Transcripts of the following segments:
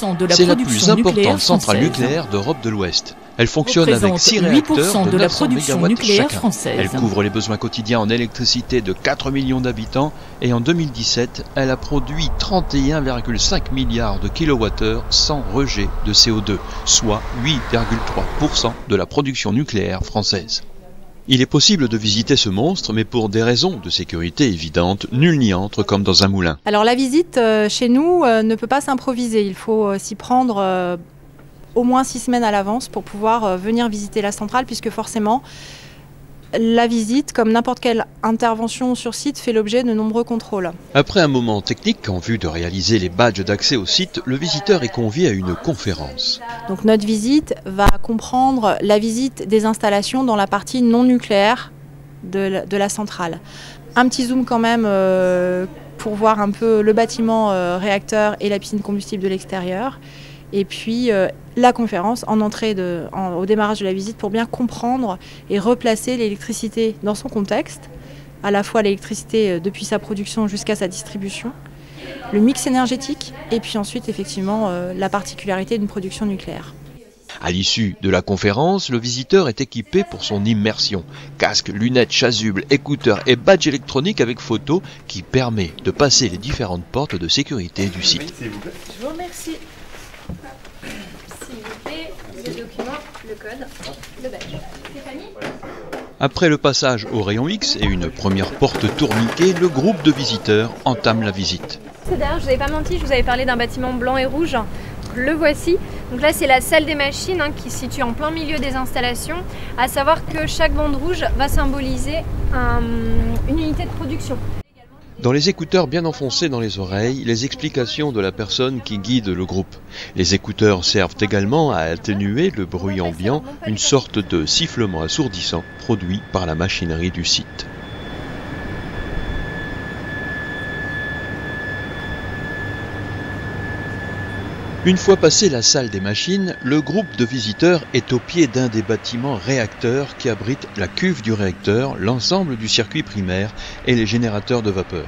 8% de la C'est la production plus nucléaire importante centrale française. nucléaire d'Europe de l'Ouest. Elle fonctionne avec Représente 6 réacteurs 8% de de la 900 production MW nucléaire chacun. française. Elle couvre les besoins quotidiens en électricité de 4 millions d'habitants et en 2017, elle a produit 31,5 milliards de kilowattheures sans rejet de CO2, soit 8,3% de la production nucléaire française. Il est possible de visiter ce monstre, mais pour des raisons de sécurité évidentes, nul n'y entre comme dans un moulin. Alors la visite chez nous ne peut pas s'improviser, il faut s'y prendre au moins 6 semaines à l'avance pour pouvoir venir visiter la centrale, puisque forcément la visite, comme n'importe quelle intervention sur site, fait l'objet de nombreux contrôles. Après un moment technique en vue de réaliser les badges d'accès au site, le visiteur est convié à une conférence. Donc notre visite va comprendre la visite des installations dans la partie non nucléaire de la centrale. Un petit zoom quand même pour voir un peu le bâtiment réacteur et la piscine combustible de l'extérieur. Et puis la conférence en entrée au démarrage de la visite pour bien comprendre et replacer l'électricité dans son contexte, à la fois l'électricité depuis sa production jusqu'à sa distribution, le mix énergétique et puis ensuite effectivement la particularité d'une production nucléaire. À l'issue de la conférence, le visiteur est équipé pour son immersion. Casque, lunettes, chasuble, écouteurs et badge électronique avec photo qui permet de passer les différentes portes de sécurité du site. Je vous remercie. S'il vous plaît, le document, le code, le badge. Stéphanie ? Après le passage au rayon X et une première porte tourniquée, le groupe de visiteurs entame la visite. D'ailleurs, je vous avais pas menti, je vous avais parlé d'un bâtiment blanc et rouge. Le voici. Donc là, c'est la salle des machines qui se situe en plein milieu des installations. À savoir que chaque bande rouge va symboliser une unité de production. Dans les écouteurs bien enfoncés dans les oreilles, les explications de la personne qui guide le groupe. Les écouteurs servent également à atténuer le bruit ambiant, une sorte de sifflement assourdissant produit par la machinerie du site. Une fois passé la salle des machines, le groupe de visiteurs est au pied d'un des bâtiments réacteurs qui abrite la cuve du réacteur, l'ensemble du circuit primaire et les générateurs de vapeur.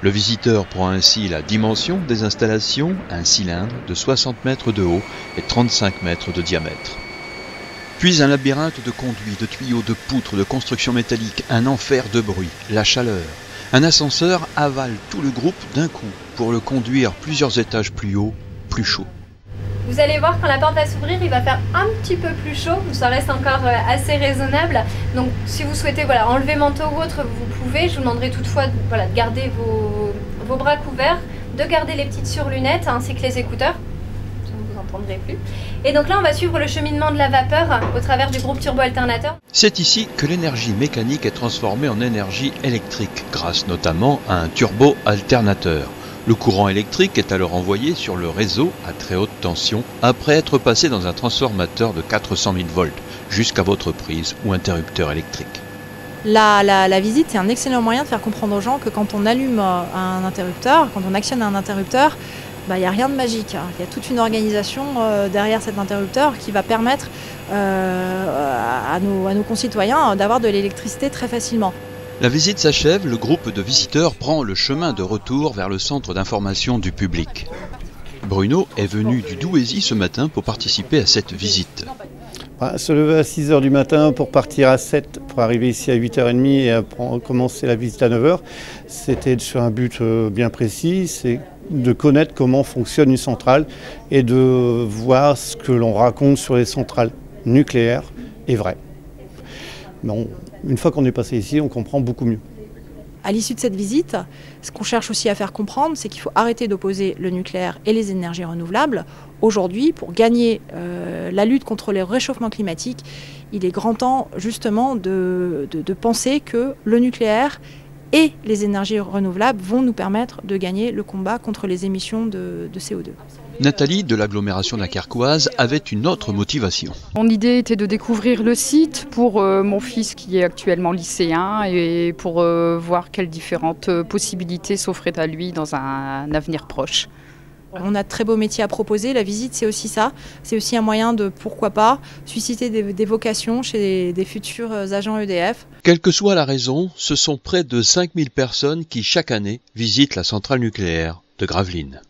Le visiteur prend ainsi la dimension des installations, un cylindre de 60 mètres de haut et 35 mètres de diamètre. Puis un labyrinthe de conduits, de tuyaux, de poutres, de constructions métalliques, un enfer de bruit, la chaleur. Un ascenseur avale tout le groupe d'un coup pour le conduire plusieurs étages plus haut, plus chaud. Vous allez voir, quand la porte va s'ouvrir, il va faire un petit peu plus chaud, ça reste encore assez raisonnable. Donc si vous souhaitez enlever manteau ou autre, vous pouvez. Je vous demanderai toutefois de garder vos bras couverts, de garder les petites surlunettes ainsi que les écouteurs, sinon vous n'entendrez plus. Et donc là, on va suivre le cheminement de la vapeur au travers du groupe turbo-alternateur. C'est ici que l'énergie mécanique est transformée en énergie électrique, grâce notamment à un turbo-alternateur. Le courant électrique est alors envoyé sur le réseau à très haute tension après être passé dans un transformateur de 400 000 volts jusqu'à votre prise ou interrupteur électrique. La visite, c'est un excellent moyen de faire comprendre aux gens que quand on allume un interrupteur, quand on actionne un interrupteur, il n'y a rien de magique. Il y a toute une organisation derrière cet interrupteur qui va permettre à nos concitoyens d'avoir de l'électricité très facilement. La visite s'achève, le groupe de visiteurs prend le chemin de retour vers le centre d'information du public. Bruno est venu du Douaisis ce matin pour participer à cette visite. Se lever à 6 h du matin pour partir à 7 pour arriver ici à 8 h 30 et commencer la visite à 9 h, c'était sur un but bien précis, c'est de connaître comment fonctionne une centrale et de voir ce que l'on raconte sur les centrales nucléaires est vrai. Bon, une fois qu'on est passé ici, on comprend beaucoup mieux. À l'issue de cette visite, ce qu'on cherche aussi à faire comprendre, c'est qu'il faut arrêter d'opposer le nucléaire et les énergies renouvelables. Aujourd'hui, pour gagner la lutte contre le réchauffement climatique, il est grand temps justement de penser que le nucléaire et les énergies renouvelables vont nous permettre de gagner le combat contre les émissions de CO2. Nathalie, de l'agglomération de la Carquoise, avait une autre motivation. Mon idée était de découvrir le site pour mon fils qui est actuellement lycéen et pour voir quelles différentes possibilités s'offraient à lui dans un avenir proche. On a de très beaux métiers à proposer, la visite c'est aussi ça, c'est aussi un moyen de, pourquoi pas, susciter des vocations chez des futurs agents EDF. Quelle que soit la raison, ce sont près de 5000 personnes qui chaque année visitent la centrale nucléaire de Gravelines.